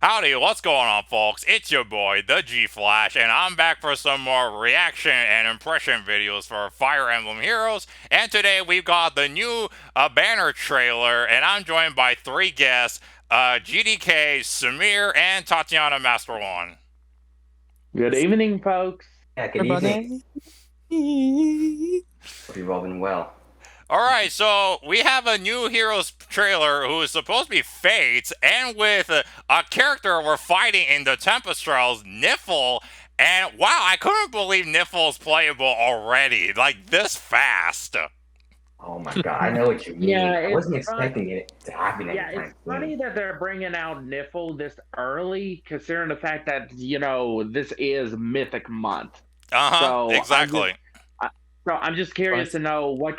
Howdy, what's going on, folks? It's your boy, the G-Flash, and I'm back for some more reaction and impression videos for Fire Emblem Heroes. And today we've got the new banner trailer, and I'm joined by three guests, GDK, Samir, and Tatiana Master One. Good evening, folks. Yeah, good evening. Hope you're rolling well. Alright, so we have a new Heroes trailer who is supposed to be Fate, and with a character we're fighting in the Tempest Trials, Nifl, and wow, I couldn't believe Nifl's playable already, like this fast. Oh my god, I know what you mean. Yeah, I wasn't it's expecting it to happen Yeah, anytime it's funny soon. that they're bringing out Nifl this early, considering the fact that, this is Mythic Month. So Exactly. I'm just curious to know what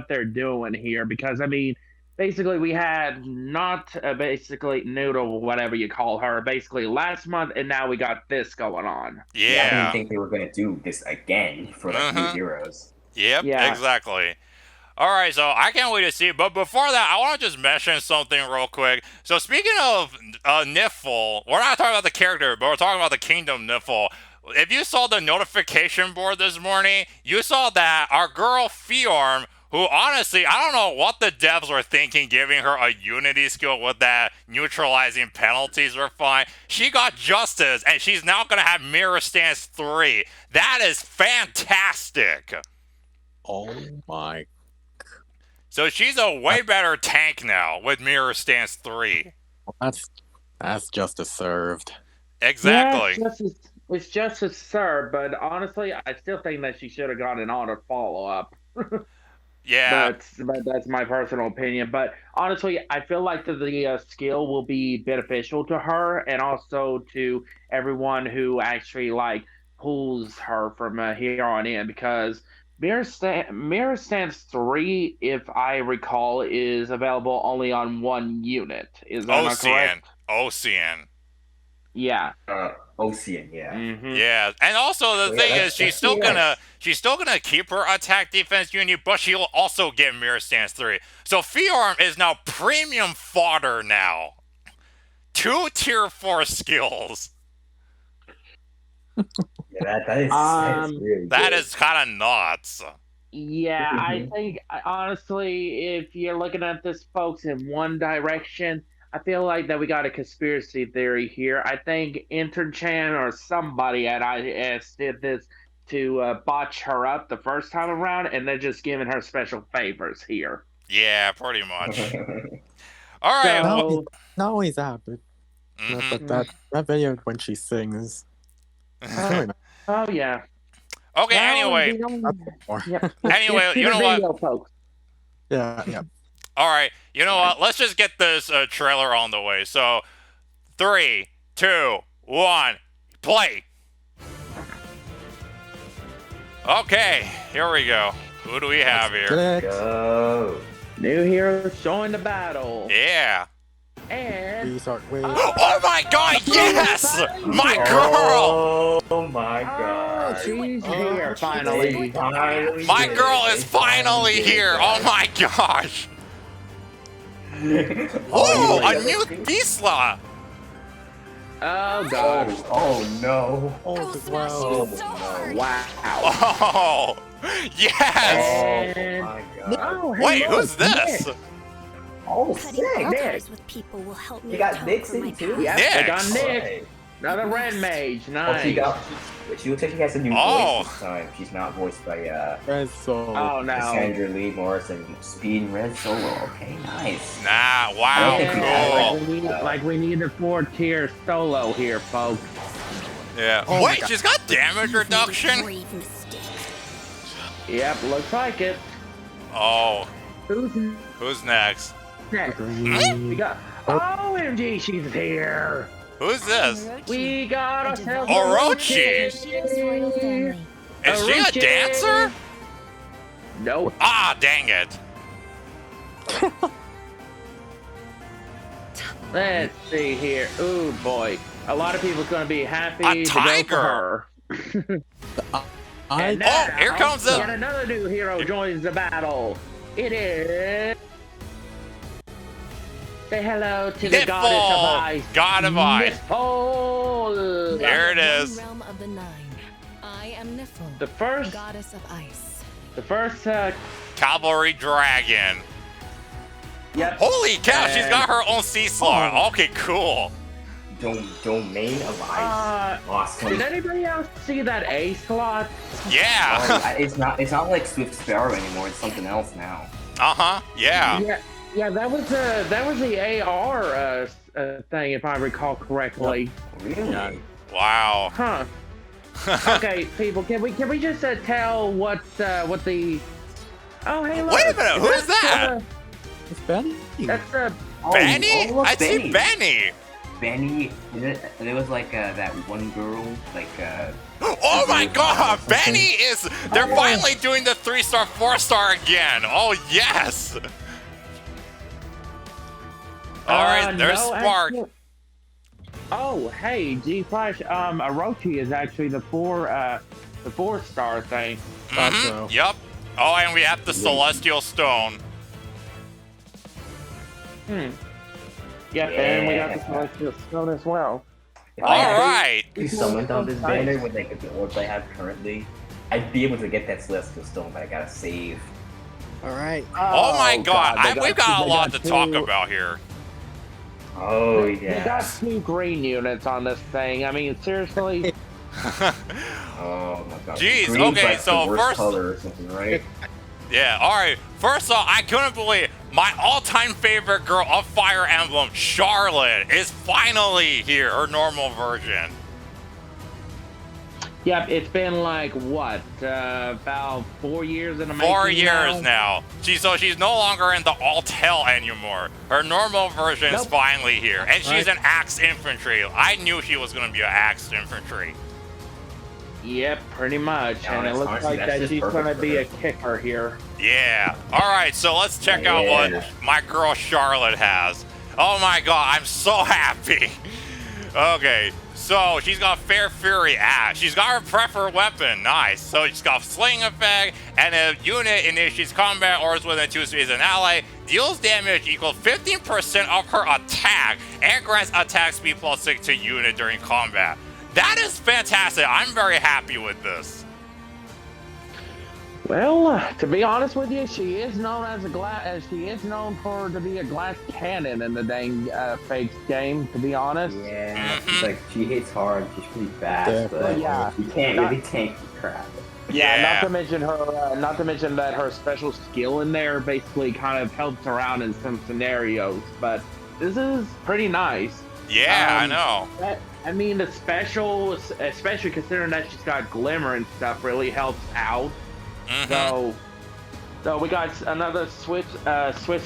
they're doing here, because I mean, basically we had not basically Noodle, whatever you call her, basically last month, and now we got this going on. Yeah, I didn't think they were gonna do this again for like new heroes. Yep, Yeah. exactly. Alright, so I can't wait to see it, but before that, I want to just mention something real quick. So speaking of Nifl, we're not talking about the character, but we're talking about the Kingdom Nifl. If you saw the notification board this morning, you saw that our girl Fiorm, who honestly, I don't know what the devs were thinking giving her a unity skill with that neutralizing penalties were fine. She got justice, and she's now going to have Mirror Stance 3. That is fantastic. Oh my. So she's a way better tank now with Mirror Stance 3. That's just deserved. Exactly. Yeah, it's just as served, but honestly, I still think that she should have got an auto follow-up. Yeah. But that's my personal opinion. But honestly, I feel like the skill will be beneficial to her, and also to everyone who actually pulls her from here on in, because Mirror Stance 3, if I recall, is available only on one unit. Is that not correct? Ocean. Yeah. Ocean, yeah. Yeah, and also the thing is, she's still gonna keep her attack defense unit, but she'll also get Mirror Stance 3. So Fiorm is now premium fodder now. 2 tier 4 skills. Yeah, that is really that good. is kind of nuts. Yeah, I think honestly, if you're looking at this, folks, in one direction, I feel like that we got a conspiracy theory here. I think Interchan or somebody at IS did this to botch her up the first time around, and they're just giving her special favors here. Yeah, pretty much. All right. So, not only that, but that video when she sings. Oh yeah. Okay. Anyway, you know what? Folks. Yeah. All right, you know what? Let's just get this trailer on the way. So, 3, 2, 1, play. Okay, here we go. Who do we have here? Go. New heroes join the battle. Yeah. And oh my god, yes! My girl! Oh my god. She's here finally. My girl is finally here. Oh my gosh. Oh, a new Tisla! Oh god. Oh no. Wow. Oh, yes! And... Oh my god. Oh, hey, wait, look, who's this? Nick. Oh, sick. With people will help me. You got Nick in too? Yep, Nick. they got Nick. Right. Another red mage. Nice. She looks like she has a new voice this time. She's not voiced by Red Solo. Oh no. Sandra Lee Morrison. Speed Red Solo. Okay, nice. Nah, wow, Yeah, cool. we need a 4-tier solo here, folks. Yeah. Oh wait, she's got damage reduction? Yep, looks like it. Oh, Who's who's next? next? We got. OMG, she's here. Who's this? We got ourselves Orochi. Is she a dancer? Nope. Ah, dang it. Let's see here. Ooh boy, a lot of people's gonna be happy A to tiger. go for her. And now, here comes yet another new hero joins the battle. It is Say hello to the goddess of Nifl, ice. God of Ice. Nifl. There it One is. realm of the 9. I am Nifl, The first, goddess of ice. Cavalry Dragon. Yep. Holy cow, she's got her own sea slot. Oh. Okay, cool. Domain of Ice. Awesome. Did anybody else see that A slot? Yeah. It's not like Swift Sparrow anymore. It's something else now. Uh-huh. Yeah. Yeah, that was the AR thing, if I recall correctly. Really? Yeah. Wow. Huh. Okay, people, can we just tell what the? Oh, hey, look. Wait a minute, who is that? It's Benny. That's Benny? look, I see Benny. Benny, and it was like that one girl, like Oh my god, Benny is... They're finally doing the 3-star, 4-star again. Oh, yes. Alright, there's no, Spark. actually- Oh, hey, G Flash. Orochi is actually the 4-star thing. Thought Mhm, so. Yep. Oh, and we have the Celestial Stone. Yep, and we got the Celestial Stone as well. Alright. If you summoned on this banner with like the orbs I have currently, I'd be able to get that Celestial Stone, but I gotta save. Alright. Oh my god, we've got a they lot to talk two- about here. Oh They got yeah. 2 green units on this thing. I mean, seriously. Oh my god. Jeez, Green's okay, like so the worst first- color or something, right? Yeah, alright. First off, I couldn't believe my all-time favorite girl of Fire Emblem, Charlotte, is finally here, her normal version. Yep, it's been like what, about 4 years in the making 4 years now. She's no longer in the alt hell anymore. Her normal version is Nope. finally here, and she's Right. an axe infantry. I knew she was gonna be an axe infantry. Yep, pretty much. Yeah, And it looks honestly, like that's that just she's perfect gonna for be her. a kicker here. Yeah. All right, so let's check out what Yeah. my girl Charlotte has. Oh my god, I'm so happy. Okay, so she's got Fair Fury Axe. She's got her preferred weapon. Nice. So she's got Sling Effect, and if unit initiates combat or is within 2 spaces an ally, deals damage equal 15% of her attack, and grants attack speed +6 to unit during combat. That is fantastic. I'm very happy with this. Well, to be honest with you, she is known for to be a glass cannon in the dang Fakes game. To be honest. Yeah, she's like she hits hard. She's pretty fast, but Definitely. Yeah. she can't really tank the crap. Yeah, Yeah. not to mention that her special skill in there basically kind of helps her out in some scenarios. But this is pretty nice. Yeah, I Um, know. I mean, the special, especially considering that she's got glimmer and stuff, really helps out. Mhm. So we got another Swift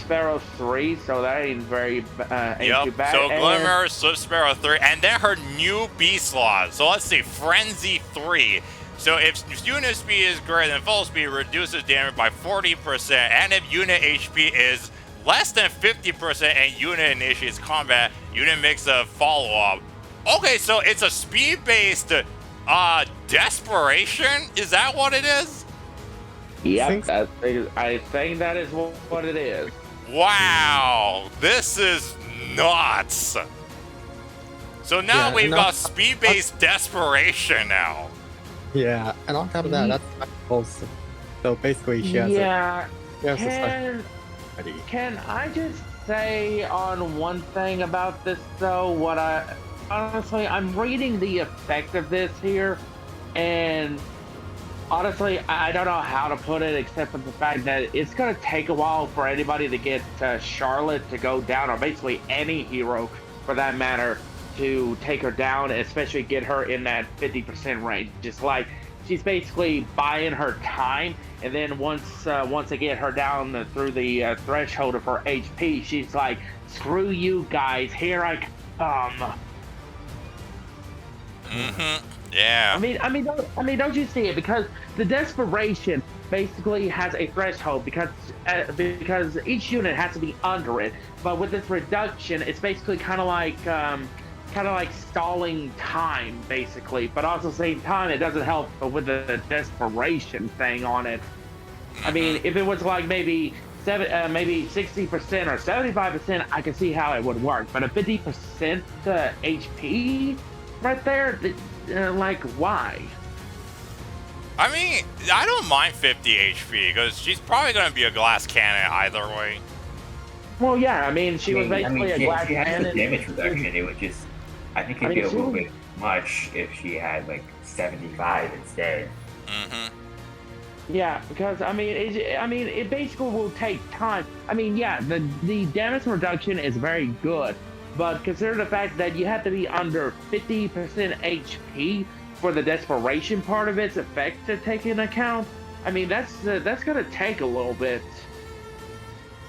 Sparrow 3, so that ain't very ain't too Yep, bad. so And- Glimmer, Swift Sparrow 3, and then her new B slot. So let's see, Frenzy 3. So if unit speed is greater than full speed, reduces damage by 40%, and if unit HP is less than 50% and unit initiates combat, unit makes a follow-up. Okay, so it's a speed-based desperation? Is that what it is? Yep, I think that is what it is. Wow, this is nuts. So now Yeah, we've and got speed-based desperation now. Yeah, and on top of that, that's also. So basically, she has Yeah, she has a special can ability. can I just say on one thing about this though? Honestly, I'm reading the effect of this here, and honestly, I don't know how to put it except for the fact that it's going to take a while for anybody to get Charlotte to go down, or basically any hero for that matter, to take her down, especially get her in that 50% range. Just like she's basically buying her time, and then once they get her down through the threshold of her HP, she's like, "Screw you guys, here I come." Yeah. Don't you see it? Because the desperation basically has a threshold because each unit has to be under it. But with this reduction, it's basically kind of like stalling time, basically. But also at the same time, it doesn't help with the desperation thing on it. I mean, if it was like maybe maybe 60% or 75%, I can see how it would work. But a 50% HP right there, like, why? I mean, I don't mind 50 HP because she's probably going to be a glass cannon either way. Well, yeah, I mean, she was basically a glass she has cannon. the damage reduction. It would just, I think it'd be a little bit much if she had like 75 instead. Mm-hmm. Yeah, because I mean, it basically will take time. I mean, yeah, the damage reduction is very good, but consider the fact that you have to be under 50% HP for the desperation part of its effect to take into account. I mean, that's gonna take a little bit.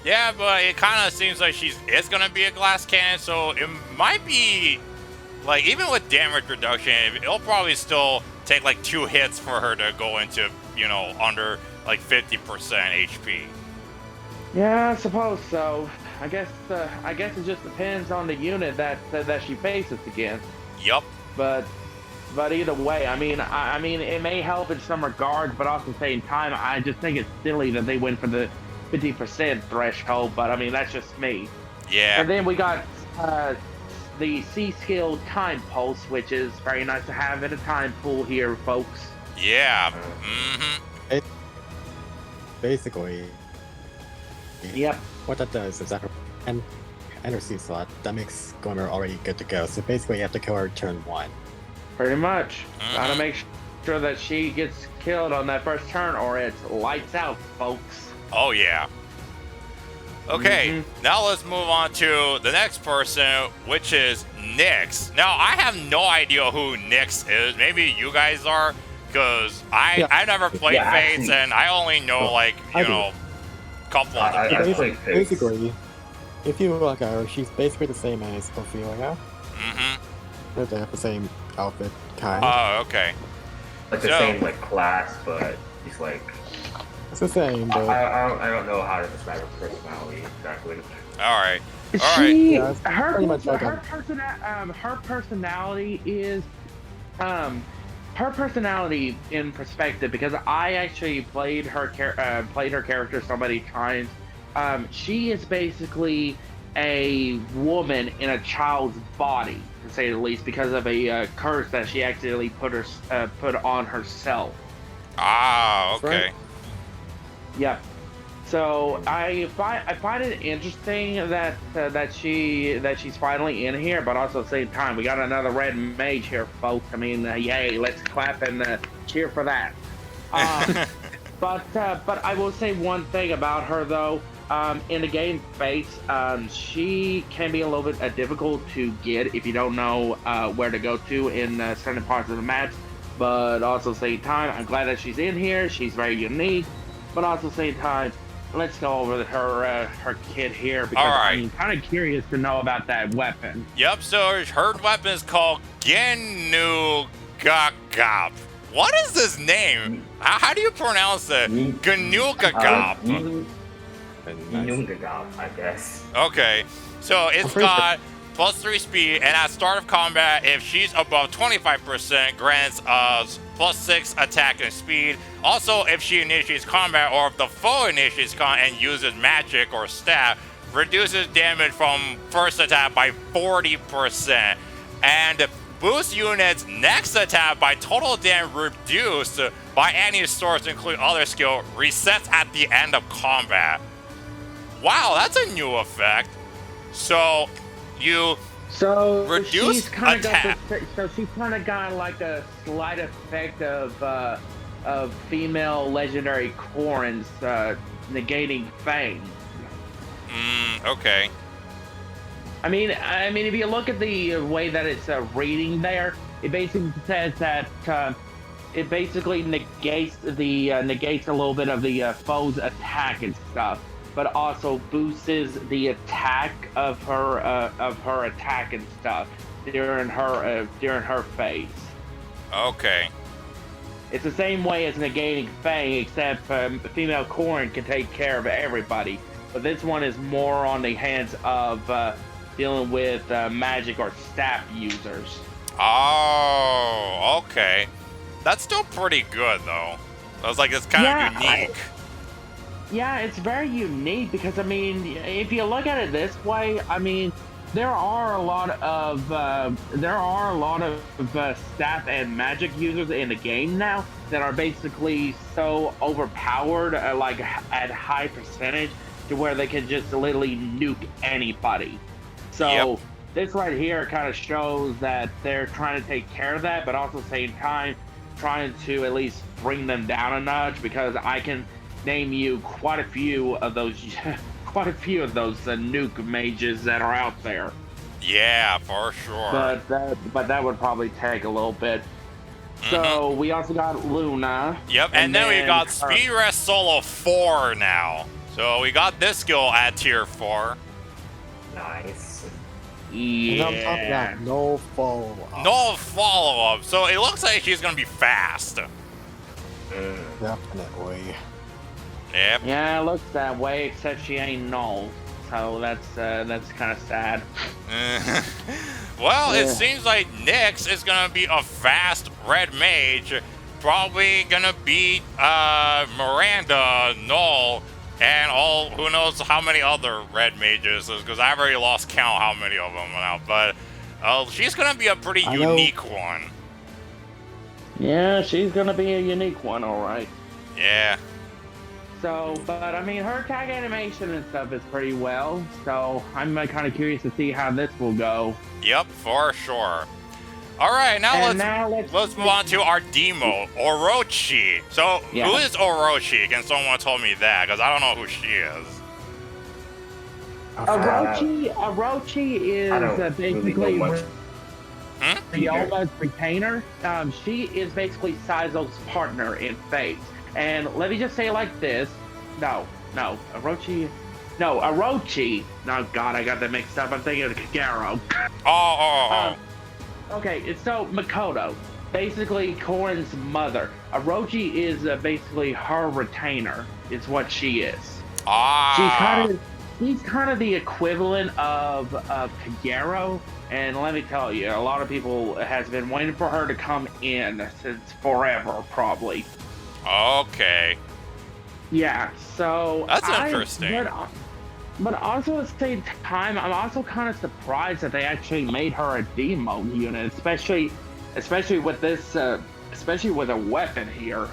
Yeah, but it kind of seems like it's gonna be a glass cannon, so it might be like even with damage reduction, it'll probably still take like 2 hits for her to go into, you know, under like 50% HP. Yeah, I suppose so. I guess it just depends on the unit that she faces against. Yup. But either way, I mean, it may help in some regards, but also at the same time, I just think it's silly that they went for the 50% threshold. But I mean, that's just me. Yeah. And then we got the C skill time pulse, which is very nice to have in a time pool here, folks. Yeah. Mm-hmm. Basically, Yep. what that does is that and her C slot, that makes Gomer already good to go. So basically, you have to kill her turn 1. Pretty much. Gotta make sure that she gets killed on that first turn, or it's lights out, folks. Oh yeah. Okay, now let's move on to the next person, which is Nyx. Now, I have no idea who Nyx is. Maybe you guys are, because I never played Fates, and I only know, like, you know, a couple of them. Basically, if you look at her, she's basically the same as Ophelia. Mm-hmm. They have the same outfit, kind. Oh, okay. Like the same, like, class, but he's like... It's the same, but... I don't know how to describe her personality exactly. Alright. She, Yeah, her personality is, her personality in perspective, because I actually played her character so many times. She is basically a woman in a child's body, to say the least, because of a curse that she accidentally put on herself. Ah, okay. Right. Yep. So I find it interesting that she's finally in here, but also at the same time we got another red mage here, folks. I mean, yay! Let's clap and cheer for that. But I will say one thing about her though. In the game Fates, she can be a little bit difficult to get if you don't know where to go to in certain parts of the map. But also at the same time, I'm glad that she's in here. She's very unique. But also at the same time, let's go over her kit here, because I'm kind of curious to know about that weapon. Yep, so her weapon is called Genu Gagap. What is this name? How do you pronounce it? Genu Gagap. Gagap, I guess. Okay, so it's got +3 speed, and at start of combat, if she's above 25%, grants us +6 attack and speed. Also, if she initiates combat, or if the foe initiates combat and uses magic or staff, reduces damage from first attack by 40%, and boosts units' next attack by total damage reduced by any source, including other skill, resets at the end of combat. Wow, that's a new effect. So you reduce she's kind attack. of she's kind of got like a slight effect of female legendary Corins negating Fang. Okay. I mean, if you look at the way that it's reading there, it basically says that it basically negates a little bit of the foe's attack and stuff, but also boosts the attack of her attack and stuff during her phase. Okay. It's the same way as negating Fang, except female Corrin can take care of everybody, but this one is more on the hands of dealing with magic or staff users. Oh, okay. That's still pretty good though. I was like, it's kind of unique. Yeah, it's very unique because I mean, if you look at it this way, I mean, there are a lot of staff and magic users in the game now that are basically so overpowered, like at high percentage, to where they can just literally nuke anybody. So Yep. this right here kind of shows that they're trying to take care of that, but also at the same time trying to at least bring them down a notch, because I can name you quite a few of those nuke mages that are out there. Yeah, for sure. But that would probably take a little bit. So we also got Luna. Yep, and then we got her- Speed Rest Solo 4 now. So we got this skill at tier 4. Nice. And on top of Yeah. that, no follow-up. No follow-up, so it looks like she's gonna be fast. Definitely. Yep. Yeah, it looks that way, except she ain't null. So that's kind of sad. Well, it Yeah. seems like Nyx is gonna be a fast red mage, probably gonna beat Miranda, Null, and who knows how many other red mages, because I've already lost count how many of them now. But she's gonna be a pretty I know. unique one. Yeah, she's gonna be a unique one, all right. Yeah. So, but I mean, her attack animation and stuff is pretty well. So I'm kind of curious to see how this will go. Yep, for sure. All right, And now now let's move on to our demo, Orochi. So, Yeah. who is Orochi? Can someone tell me that? Because I don't know who she is. Orochi is I don't really basically know much. Ryoma's retainer. She is basically Saizo's partner in Fate. And let me just say it like this. Orochi. No, God, I got that mixed up. I'm thinking of Kagero. Oh. Okay, so Makoto, basically Korin's mother. Orochi is basically her retainer, is what she is. She's kind of the equivalent of Kagero, and let me tell you, a lot of people has been waiting for her to come in since forever, probably. Okay. Yeah, so That's interesting. But also at the same time, I'm also kind of surprised that they actually made her a demo unit, especially with this, especially with a weapon here.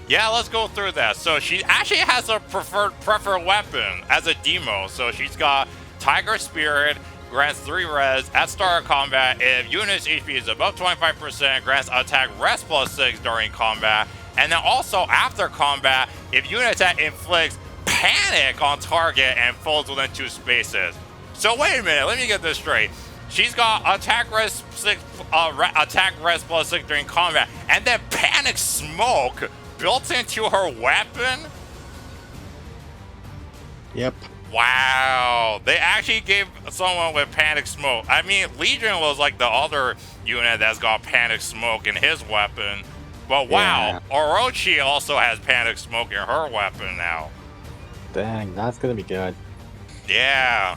Yeah, let's go through that. So she actually has a preferred weapon as a demo. So she's got Tiger Spirit, grants 3 res at start of combat. If unit's HP is above 25%, grants attack rest +6 during combat. And then also after combat, if unit attack inflicts panic on target and falls within 2 spaces. So wait a minute, let me get this straight. She's got attack rest +6 during combat, and then panic smoke built into her weapon? Yep. Wow, they actually gave someone with panic smoke. I mean, Legion was like the other unit that's got panic smoke in his weapon. But wow, Orochi also has panic smoke in her weapon now. Dang, that's gonna be good. Yeah.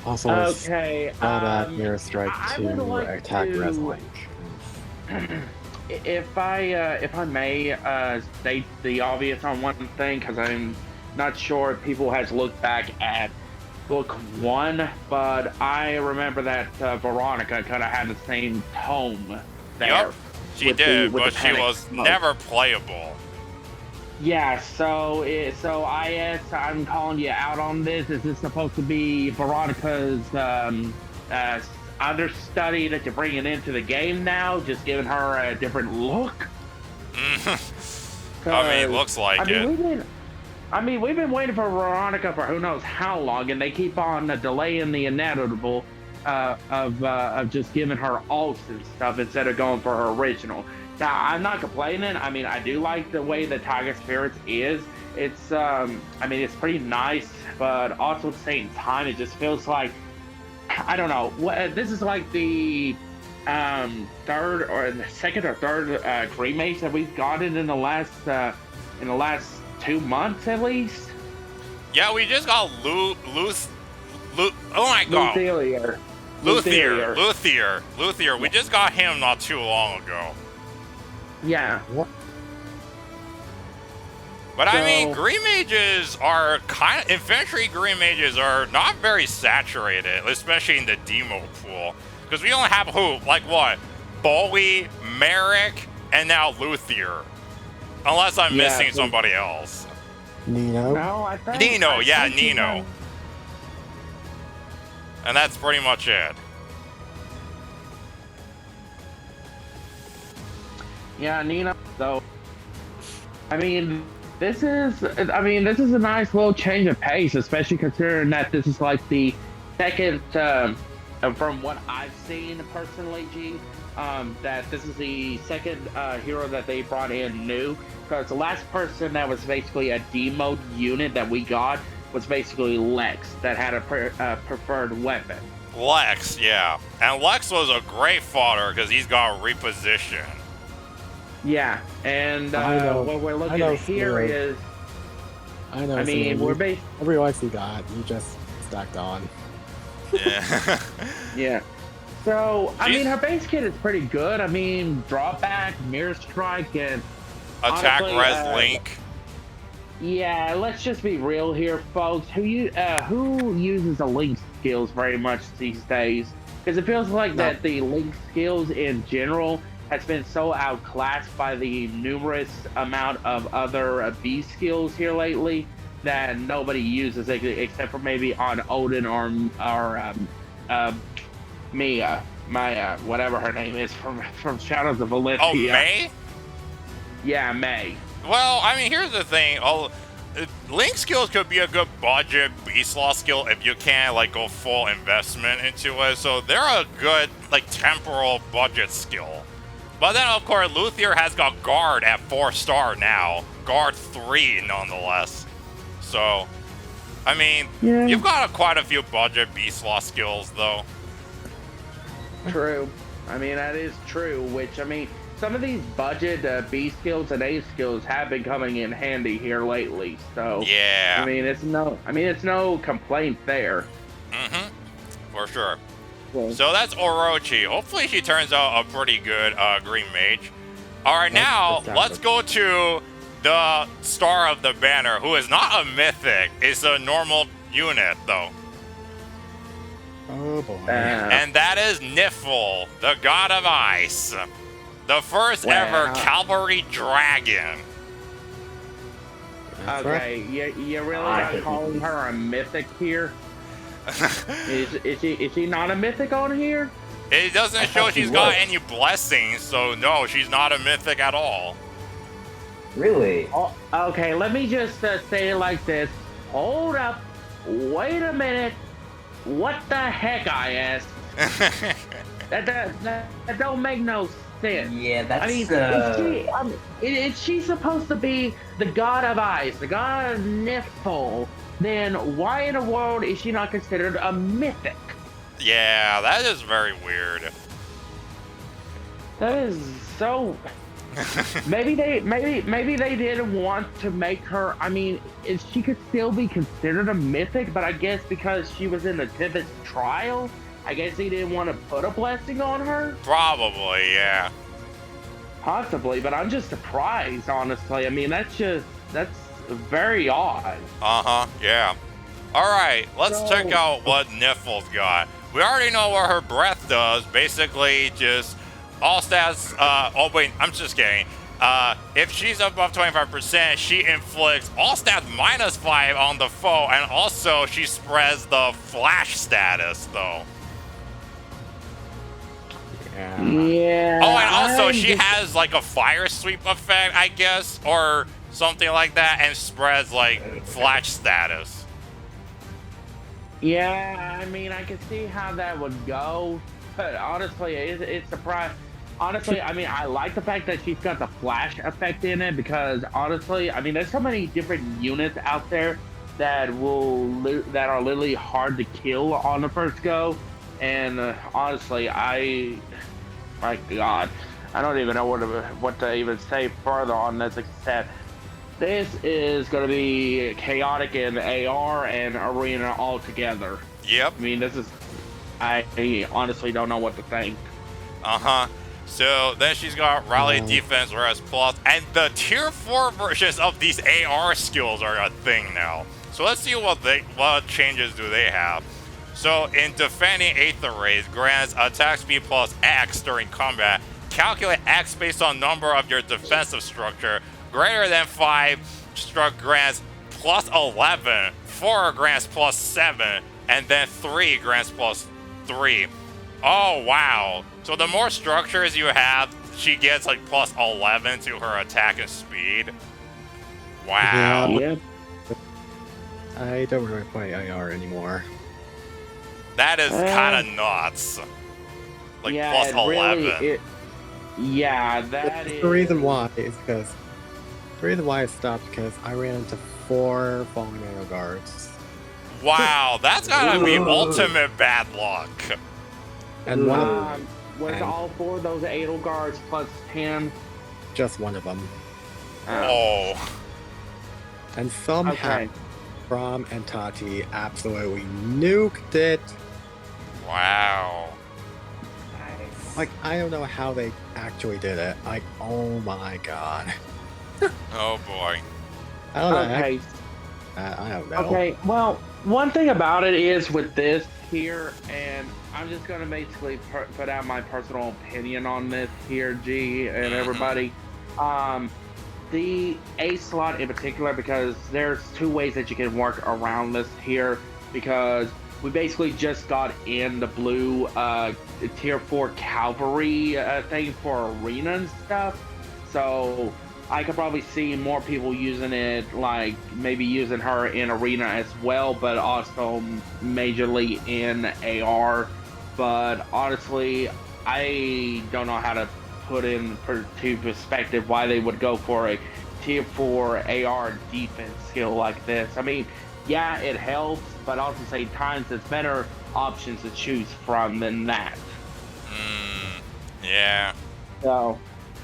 Also, Okay. that mirror strike I to would like attack to- wrestling. If I may state the obvious on one thing, because I'm not sure if people has looked back at book 1, but I remember that Veronica kind of had the same tome there. Yup, she with did, with but the she panic was smoke. never playable. Yeah, so I'm calling you out on this. Is this supposed to be Veronica's understudy that you're bringing into the game now, just giving her a different look? I mean, looks like it. We've been waiting for Veronica for who knows how long, and they keep on delaying the inevitable of just giving her alts and stuff instead of going for her original. Now, I'm not complaining. I mean, I do like the way the Tiger Spirits is. It's, it's pretty nice, but also at the same time, it just feels like, I don't know. This is like the third or the second or third remakes that we've gotten in the last 2 months at least. Yeah, we just got oh my god. Luthier. We just got him not too long ago. Yeah. What? But I mean, green mages are infantry green mages are not very saturated, especially in the demo pool. Because we only have who? Like what? Bowie, Merrick, and now Luthier. Unless I'm missing somebody else. Nino. No, I think Nino, Nino. And that's pretty much it. Yeah, Nino. So, I mean, this is a nice little change of pace, especially considering that this is like the second, from what I've seen personally, G, that this is the second hero that they brought in new. Because the last person that was basically a demoed unit that we got was basically Lex, that had a preferred weapon. Lex, yeah. And Lex was a great fodder because he's got reposition. Yeah, and what we're looking at here is... I mean, we're based... Every life you got, you just stacked on. Yeah. Yeah. So, I mean, her base kit is pretty good. I mean, drawback, mirror strike, and... Attack honestly, res link. Yeah, let's just be real here, folks. Who uses the link skills very much these days? Because it feels like that the link skills in general has been so outclassed by the numerous amount of other B skills here lately that nobody uses it except for maybe on Odin or Mia, Maya, whatever her name is from Shadows of Valencia. Oh, May? Yeah, May. Well, I mean, here's the thing. Link skills could be a good budget beast law skill if you can't like go full investment into it. So they're a good like temporal budget skill. But then of course Luthier has got guard at 4-star now. Guard 3 nonetheless. So I mean, you've got quite a few budget beast law skills though. True. I mean, that is true, which I mean some of these budget B skills and A skills have been coming in handy here lately. So yeah, I mean it's no complaint there. For sure. Well, so that's Orochi. Hopefully she turns out a pretty good green mage. All right, now let's go to the star of the banner, who is not a mythic. It's a normal unit though. Oh boy. And that is Nifl, the god of ice. The first ever calvary dragon. Okay, you really not calling her a mythic here? Is she not a mythic on here? It doesn't show she's got any blessings, so no, she's not a mythic at all. Really? Oh, okay, let me just say it like this. Hold up. Wait a minute. What the heck, I asked? that don't make no sense. Yeah, that's... I mean, is she supposed to be the god of ice, the god of Nifl? Then why in the world is she not considered a mythic? Yeah, that is very weird. That is so... maybe they didn't want to make her... I mean, she could still be considered a mythic, but I guess because she was in the Tibbet's trial, I guess they didn't want to put a blessing on her? Probably, yeah. Possibly, but I'm just surprised, honestly. I mean, that's very odd. Yeah. Alright, let's check out what Nifl's got. We already know what her breath does. Basically, just all stats... oh, wait, I'm just kidding. If she's above 25%, she inflicts all stats -5 on the foe, and also she spreads the flash status, though. Yeah. Oh, and also she has like a fire sweep effect, I guess, or something like that, and spreads like flash status. Yeah, I mean, I can see how that would go, but honestly, it's surprising. Honestly, I mean, I like the fact that she's got the flash effect in it because honestly, I mean, there's so many different units out there that are literally hard to kill on the first go, and honestly, my God, I don't even know what to even say further on this except this is going to be chaotic in AR and arena all together. Yep. I mean, I honestly don't know what to think. So then she's got Rally Defense Res Plus, and the tier 4 versions of these AR skills are a thing now. So let's see what changes do they have. So in Defending Aether Rays, grants attack speed plus X during combat. Calculate X based on number of your defensive structure. Greater than 5 struck grants plus 11, 4 grants plus 7, and then 3 grants plus 3. Oh, wow. So the more structures you have, she gets like plus 11 to her attack and speed. Wow. Yeah. I don't really play AR anymore. That is kind of nuts. Like yeah, plus 11. Really, yeah, that is... The reason why is because... The reason why I stopped because I ran into 4 falling arrow guards. Wow, that's gotta be ultimate bad luck. And one of them, was all 4 of those Adel guards plus 10? just one of them. Oh. And somehow, Braum and Tati absolutely nuked it. Wow. Nice. Like, I don't know how they actually did it. Like, oh my god. Oh boy. I don't know. Okay. I don't know. Okay, well, one thing about it is with this here, and I'm just going to basically put out my personal opinion on this here, G, and everybody. The A slot in particular, because there's 2 ways that you can work around this here, because we basically just got in the blue tier 4 calvary thing for arena and stuff, so I could probably see more people using it, like maybe using her in arena as well, but also majorly in AR. But honestly, I don't know how to put into perspective why they would go for a tier 4 AR defense skill like this. I mean, yeah, it helps, but also at the same time, there's better options to choose from than that. Yeah. So,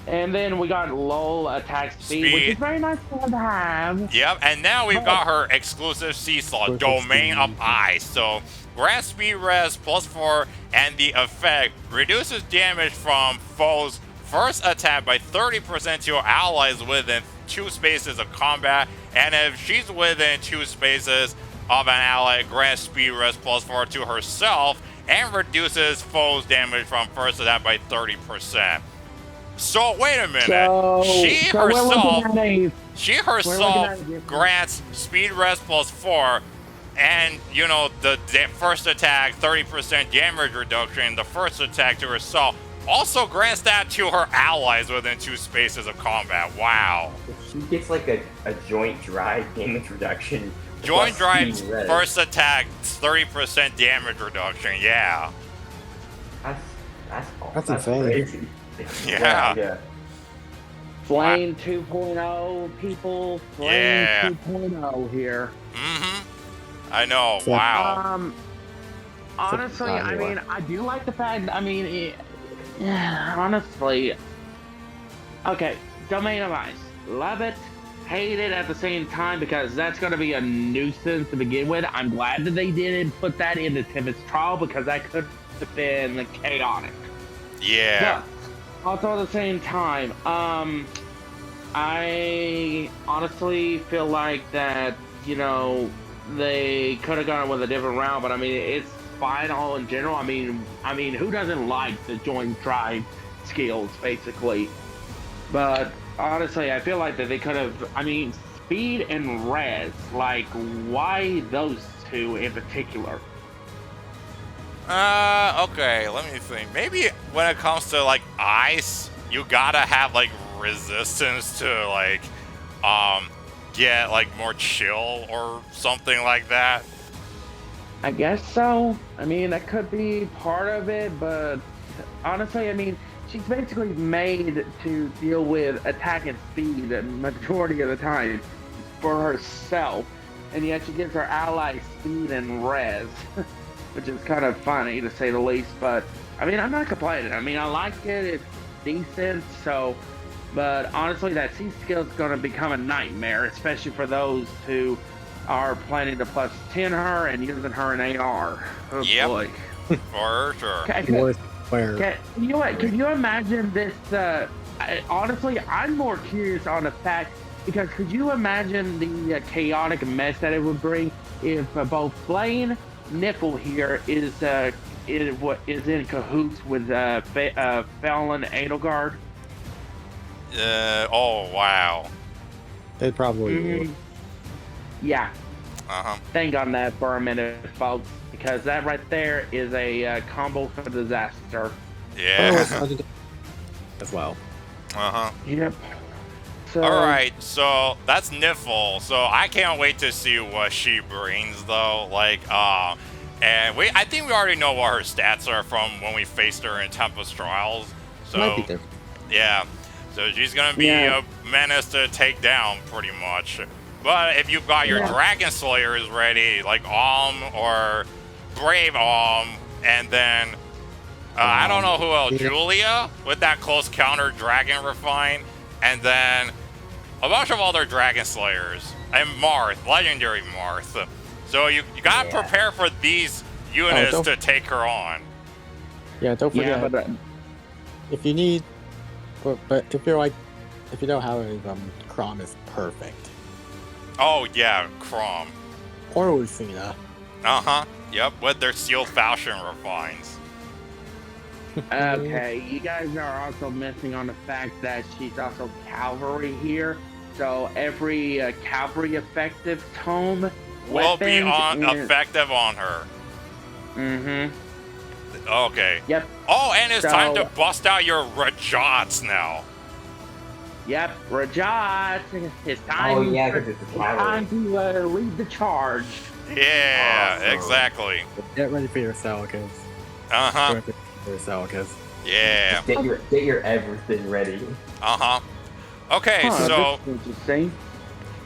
and then we got low attack speed, which is very nice to have. Yep, and now we've got her exclusive C slot, Domain of Ice. So, grant speed res plus 4, and the effect reduces damage from foes' first attack by 30% to allies within 2 spaces of combat, and if she's within 2 spaces of an ally, grants speed res plus 4 to herself, and reduces foes' damage from first attack by 30%. So wait a minute. She herself grants speed res plus 4, and you know the first attack 30% damage reduction. The first attack to herself also grants that to her allies within 2 spaces of combat. Wow. She gets like a joint drive damage reduction. Joint drive first attack 30% damage reduction. Yeah. That's insane. Crazy. Yeah. Flame 2.0, people. Flame 2.0 here. I know. Wow. Honestly, I mean, I do like the fact. I mean, honestly. Okay, Domain of Ice. Love it. Hate it at the same time because that's going to be a nuisance to begin with. I'm glad that they didn't put that into Tibbet's trial because that could have been chaotic. Yeah. But also at the same time, I honestly feel like that, you know, they could have gone with a different route, but I mean, it's fine all in general. I mean, who doesn't like the joint drive skills, basically? But honestly, I feel like that they could have, I mean, speed and res, like, why those 2 in particular? Okay, let me think. Maybe when it comes to, like, ice, you gotta have, like, resistance to, like, get, like, more chill or something like that. I guess so. I mean, that could be part of it, but honestly, I mean, she's basically made to deal with attack and speed the majority of the time for herself, and yet she gives her allies speed and res, which is kind of funny to say the least, but I mean, I'm not complaining. I mean, I like it, it's decent, so, but honestly, that C skill is going to become a nightmare, especially for those who are planning to plus 10 her and using her in AR. Oh Yep. boy. For sure. Okay. Where You know what? Can you imagine this? Honestly, I'm more curious on the fact because could you imagine the chaotic mess that it would bring if both Blaine Nifl here is in cahoots with Fallon Edelgard? Oh wow. they probably would. Yeah, Uh-huh. think on that for a minute, folks, because that right there is a combo for disaster. Yeah. As well. Uh-huh. Yep. So, All right, so that's Nifl. So I can't wait to see what she brings, though. And I think we already know what her stats are from when we faced her in Tempest Trials. Might be So different. yeah, so she's gonna be Yeah. a menace to take down, pretty much. But if you've got your Yeah. Dragon Slayers ready, like or Brave and then I don't know who else, yeah. Julia with that close counter Dragon Refine, and then a bunch of other Dragon Slayers and Marth, Legendary Marth. So you gotta prepare for these units don't- to take her on. Yeah, don't forget yeah, but if you need, but if you don't have any of them, Crom is perfect. Oh yeah, Crom. Or Lucina. Uh-huh. Yep, with their sealed falchion refines. okay, you guys are also missing on the fact that she's also Calvary here. So every Calvary effective tome Will be weapons effective on her. Mm-hmm. Okay. Yep. Oh, and it's time to So- bust out your Rajats now. Yep. Rajat. It's time. Oh yeah, because it's a time cavalry. to lead the charge. Yeah, Awesome. exactly. Get ready for your Salicas. Uh-huh. Get ready for your Salicas. Yeah. Get your everything ready. Uh-huh. Okay, Huh, so this is interesting.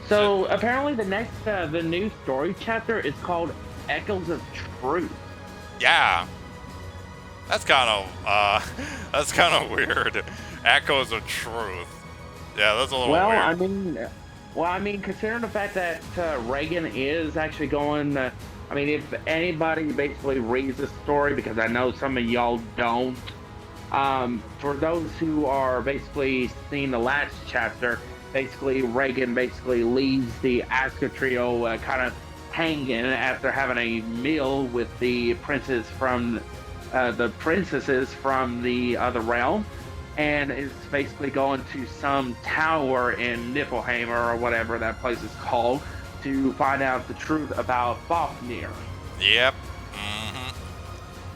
So apparently the new story chapter is called Echoes of Truth. yeah. That's kind of weird. Echoes of Truth. Yeah, that's a little Well, weird. I mean, considering the fact that Reagan is actually going. I mean, if anybody basically reads the story, because I know some of y'all don't. For those who are basically seeing the last chapter, basically Reagan basically leaves the Asuka trio kind of hanging after having a meal with the princesses from the other realm, and is basically going to some tower in Niflheim or whatever that place is called to find out the truth about Fafnir. Yep.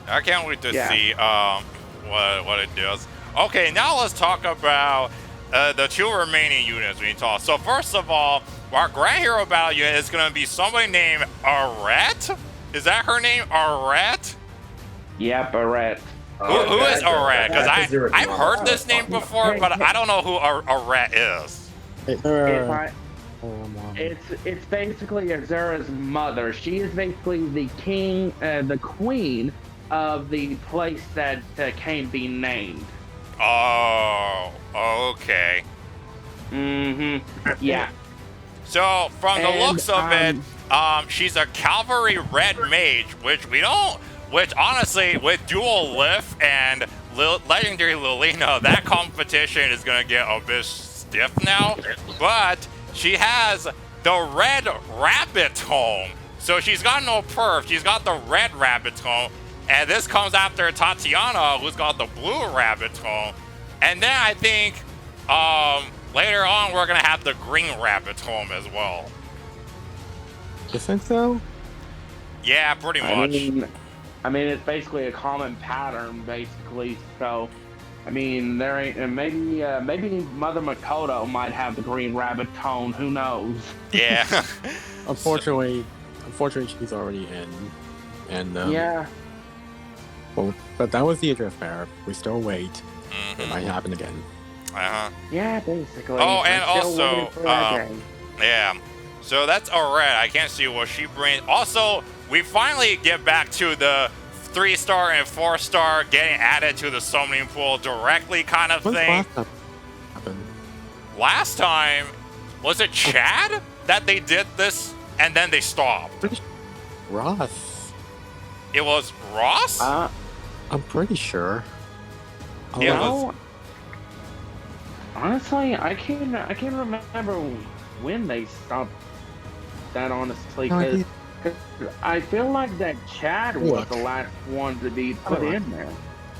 I can't wait to Yeah. see what it does. Okay, now let's talk about the two remaining units we need to talk. So first of all, our Grand Hero Battle unit is going to be somebody named Arete. Is that her name, Arete? Yep, Arete. Who is Arete? Because Because I've heard this name before, but I don't know who Arete is. Hey, If I- It's basically Azura's mother. She is basically the queen of the place that can be named. Oh, okay. Mm-hmm. Yeah. So from the And, looks of it, she's a Calvary Red Mage, which honestly, with Dual Lift and Legendary Lilina, that competition is gonna get a bit stiff now. But she has the Red Rabbit Home, so she's got no perf. She's got the Red Rabbit Home, and this comes after Tatiana, who's got the Blue Rabbit Home, and then I think later on we're gonna have the Green Rabbit Home as well. You think so? Yeah, pretty much. I mean, it's basically a common pattern, basically. So, I mean, there ain't, and maybe Mother Makoto might have the green rabbit tone. Who knows? Yeah. Unfortunately, she's already in. And Yeah. well, but that was the address fair. We still wait. It Mhm. might happen again. Uh-huh. Yeah, basically. Oh, and I'm still also, waiting for that day. Yeah. So that's Arete. I can't see what she brings. Also, we finally get back to the 3-star and 4-star getting added to the summoning pool directly kind of When's thing. last time happened? Last time, was it Chad that they did this and then they stopped? Ross. It was Ross? I'm pretty sure. It Well, honestly, I can't remember when they stopped that. Honestly, No, because I feel like that Chad was Look. the last one to be put Look. in there.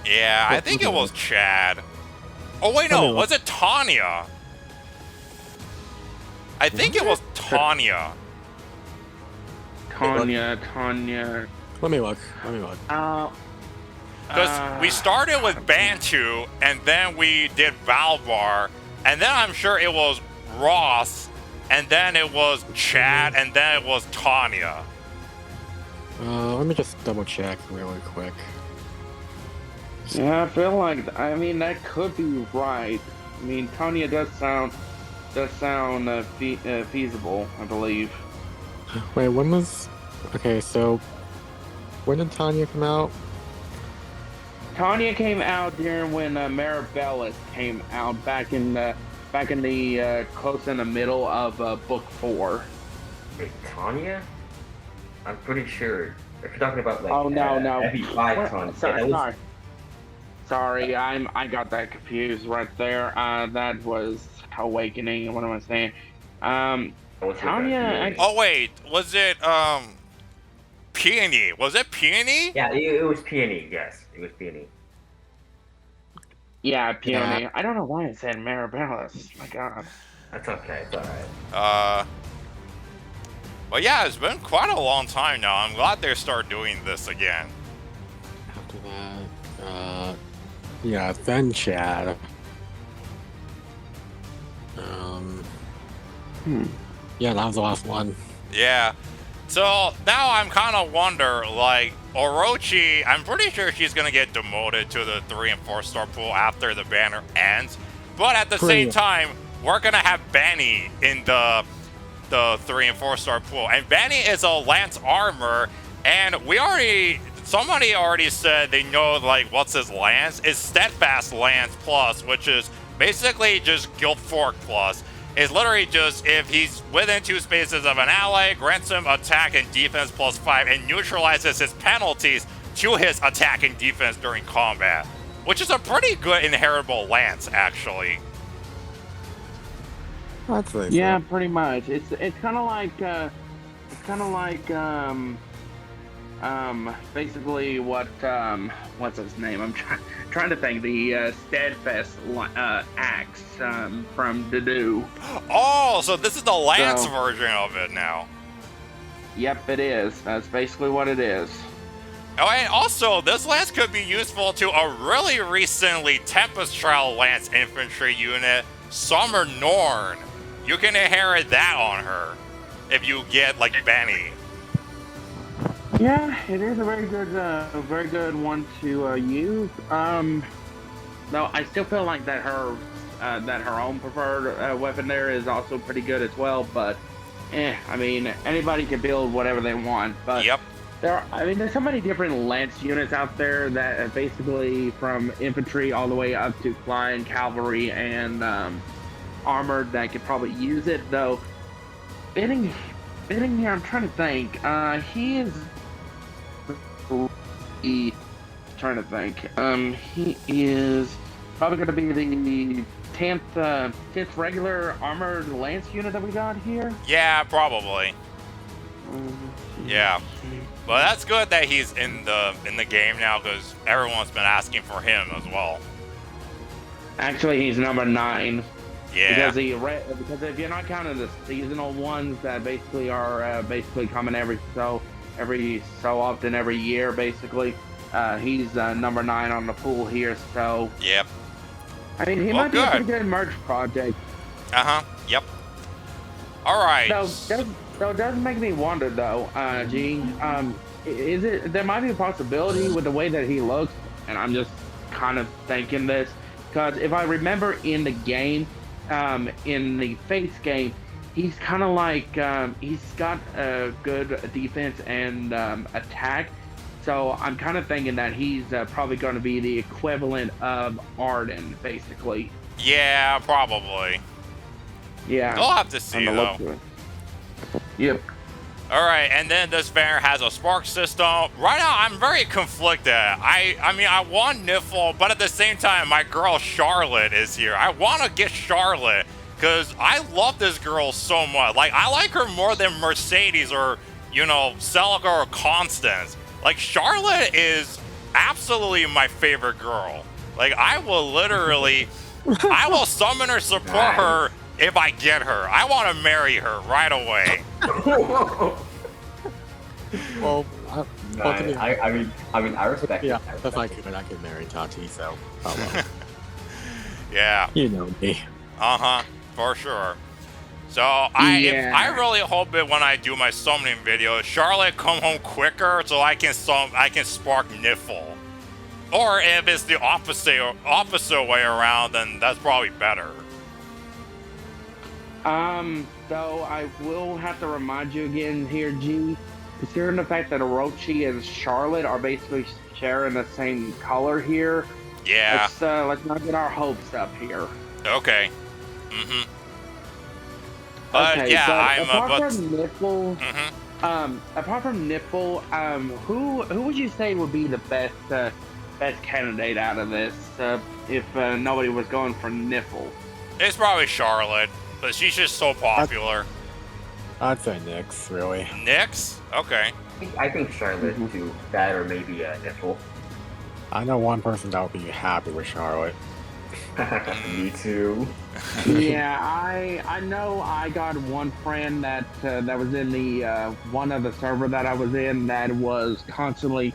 Yeah, I Look, think look it at was it. Chad. Oh wait, Let me no, look. was it Tanya? I think it was Tanya. Tanya. Let me look. Because we started with Bantu, and then we did Valbar, and then I'm sure it was Ross, and then it was Chad, and then it was Tanya. Let me just double check really quick. Yeah, I feel like that could be right. I mean, Tanya does sound feasible, I believe. Wait, when was? Okay, so when did Tanya come out? Tanya came out during when Marabellis came out back in the close in the middle of book 4. Wait, Tanya? I'm pretty sure. If you're talking about like No. FE5 Tanya, Sorry, I got that confused right there. That was Awakening. What am I saying? Tanya. Oh wait, was it Peony? Was it Peony? Yeah, it was Peony. Yes, it was Peony. Yeah, Peony. I don't know why I said Marabellis. My God. That's okay. It's alright. Well, yeah, it's been quite a long time now. I'm glad they start doing this again. After that, yeah, then Chad. Yeah, that was the last one. Yeah. So now I'm kind of wonder, like, Orochi, I'm pretty sure she's going to get demoted to the 3 and 4 star pool after the banner ends. But at the same time, we're going to have Benny in the 3 and 4 star pool. And Benny is a Lance Armor, and somebody already said they know, like, what's his Lance? It's Steadfast Lance Plus, which is basically just Guild Fork Plus. It's literally just if he's within 2 spaces of an ally, grants him attack and defense +5, and neutralizes his penalties to his attack and defense during combat. Which is a pretty good inheritable Lance, actually. That's nice. Yeah, pretty much. It's kind of like basically what's his name? I'm trying to think. The Steadfast axe from Dedu. Oh, so this is the Lance version of it now. Yep, it is. That's basically what it is. Oh, and also, this Lance could be useful to a really recently Tempest Trial Lance infantry unit, Summer Norn. You can inherit that on her if you get, like, Benny. Yeah, it is a very good one to use. Though I still feel like that her own preferred weapon there is also pretty good as well. But, I mean, anybody can build whatever they want. But yep. There's so many different Lance units out there that are basically from infantry all the way up to flying cavalry and armored that could probably use it. Though, Benning here, I'm trying to think. He is. Trying to think. He is probably going to be the 10th regular armored Lance unit that we got here. Yeah, probably. Yeah, but that's good that he's in the game now because everyone's been asking for him as well. Actually, he's number 9. Yeah. Because if you're not counting the seasonal ones that basically are basically coming every so often every year, basically, he's number 9 on the pool here. So. Yep. I mean, he might be a pretty good merge project. Yep. All right. So it does make me wonder, though, G. Is it there might be a possibility with the way that he looks, and I'm just kind of thinking this because if I remember in the game, in the face game, he's kind of like he's got a good defense and attack. So I'm kind of thinking that he's probably going to be the equivalent of Arden, basically. Yeah, probably. Yeah. We'll have to see, though. Yep. All right, and then this banner has a spark system. Right now, I'm very conflicted. I mean, I want Nifl, but at the same time, my girl Charlotte is here. I want to get Charlotte because I love this girl so much. Like, I like her more than Mercedes or, you know, Celica or Constance. Like, Charlotte is absolutely my favorite girl. Like, I will literally, I will summon her, support her if I get her. I want to marry her right away. Well, I mean, I respect. yeah, it. if I could marry Tati, so oh well. Yeah. You know me. For sure. So I really hope that when I do my summoning video, Charlotte come home quicker so I can spark Nifl. Or if it's the opposite way around, then that's probably better. Though I will have to remind you again here, G, considering the fact that Orochi and Charlotte are basically sharing the same color here. Yeah. Let's not get our hopes up here. Okay. But okay, yeah, apart from Nifl, who would you say would be the best candidate out of this if nobody was going for Nifl? It's probably Charlotte, but she's just so popular. I'd say Nyx, really. Nyx? Okay. I think Charlotte too. That or maybe Nifl. I know one person that would be happy with Charlotte. Me too. Yeah, I know I got one friend that was in the one of the server that I was in that was constantly,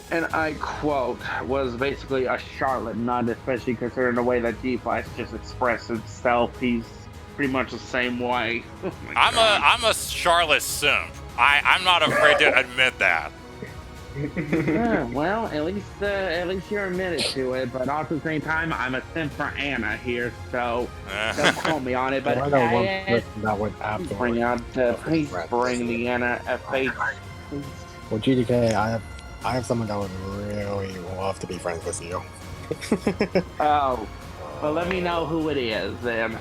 and I quote, was basically a Charlotte nut, especially considering the way that G-Flash just expressed itself. He's pretty much the same way. Oh I'm a Charlotte simp. I'm not afraid to admit that. Well, at least you're admitted to it, but also at the same time, I'm a simp for Anna here, so don't quote me on it. But I know one person that would absolutely please bring the Anna face. Well, GDK, I have someone that would really love to be friends with you. Oh, well, let me know who it is then.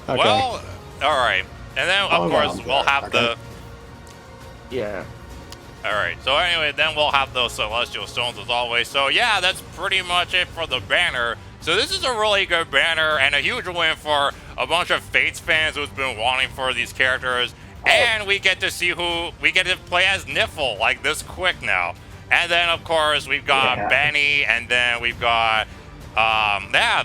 Okay. Well, all right, and then of course we'll have the. Yeah. Alright, so anyway, then we'll have those Celestial Stones as always. So yeah, that's pretty much it for the banner. So this is a really good banner and a huge win for a bunch of Fates fans who's been wanting for these characters. And we get to see we get to play as Nifl, like this quick now. And then of course we've got Benny, and then we've got,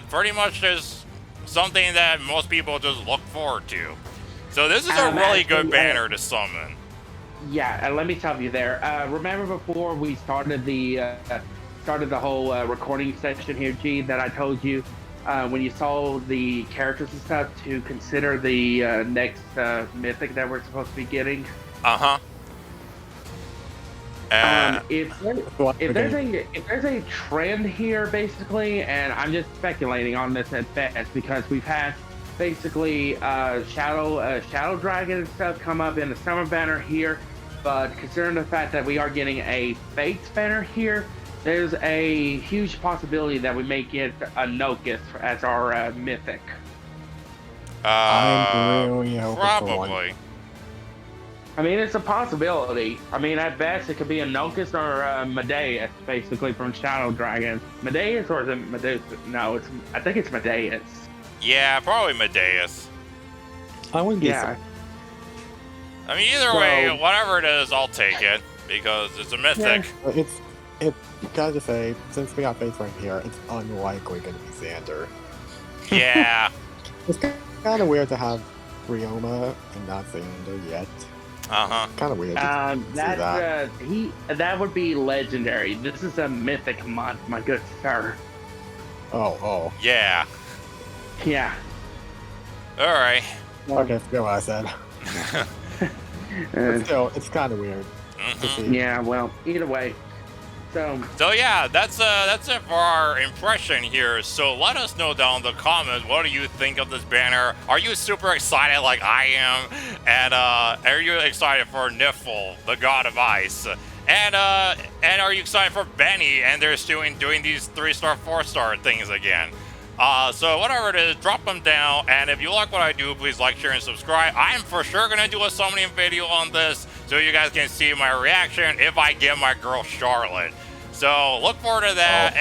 pretty much just something that most people just look forward to. So this is a really good banner to summon. Yeah, and let me tell you there. Remember before we started the whole recording session here, G, that I told you when you saw the characters and stuff to consider the next mythic that we're supposed to be getting. If there's a trend here, basically, and I'm just speculating on this at best because we've had basically Shadow Dragon and stuff come up in the summer banner here. But considering the fact that we are getting a Fates banner here, there's a huge possibility that we may get a Nocus as our mythic. I'm really hoping for one. Probably. I mean, it's a possibility. I mean, at best, it could be a Nocus or a Medeus, basically, from Shadow Dragon. Medeus, or is it Medeus? No, I think it's Medeus. Yeah, probably Medeus. I wouldn't be surprised. I mean, either way, whatever it is, I'll take it because it's a mythic. Yeah, it's gotta say, since we got Fates right here, it's unlikely gonna be Xander. Yeah. It's kind of weird to have Ryoma and not Xander yet. Kind of weird. That would be legendary. This is a mythic month, my good sir. Oh. Yeah. Yeah. All right. Okay, forget what I said. But still, it's kind of weird. Yeah, well, either way. So yeah, that's it for our impression here. So let us know down in the comments, what do you think of this banner? Are you super excited like I am? And are you excited for Nifl, the god of ice? And are you excited for Benny and they're doing these 3-star, 4-star things again? So whatever it is, drop them down. And if you like what I do, please like, share, and subscribe. I am for sure gonna do a summoning video on this, so you guys can see my reaction if I get my girl Charlotte. So look forward to that.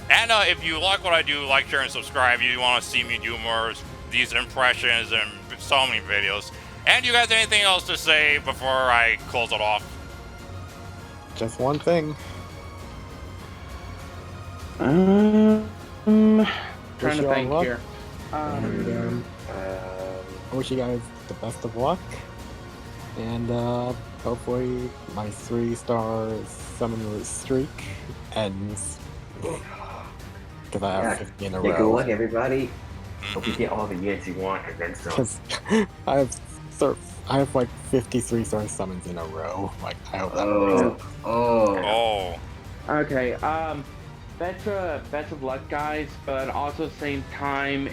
And if you like what I do, like, share, and subscribe. You want to see me do more of these impressions and summoning videos. And you guys, anything else to say before I close it off? Just one thing. Trying Wish to you all think luck. here. And, I wish you guys the best of luck. And hopefully my 3-star summon streak ends. Because I have 50 in a Good row. luck, everybody. Hope you get all the units you want and then some. Because I have like 53 star summons in a row. Like I hope that works. Oh. Okay, best of luck, guys, but also same time,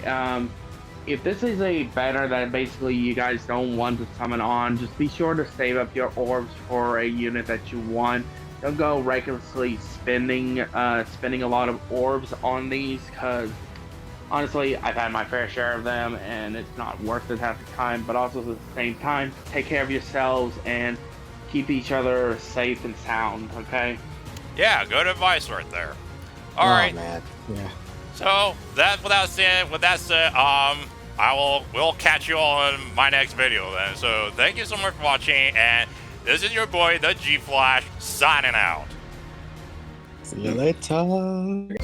if this is a banner that basically you guys don't want to summon on, just be sure to save up your orbs for a unit that you want. Don't go recklessly spending a lot of orbs on these, because honestly, I've had my fair share of them, and it's not worth it half the time. But also at the same time, take care of yourselves and keep each other safe and sound. Okay. Yeah, good advice right there. All right. Man. Yeah. So with that said, we'll catch you all in my next video then. So thank you so much for watching, and this is your boy, the G Flash, signing out. See you later.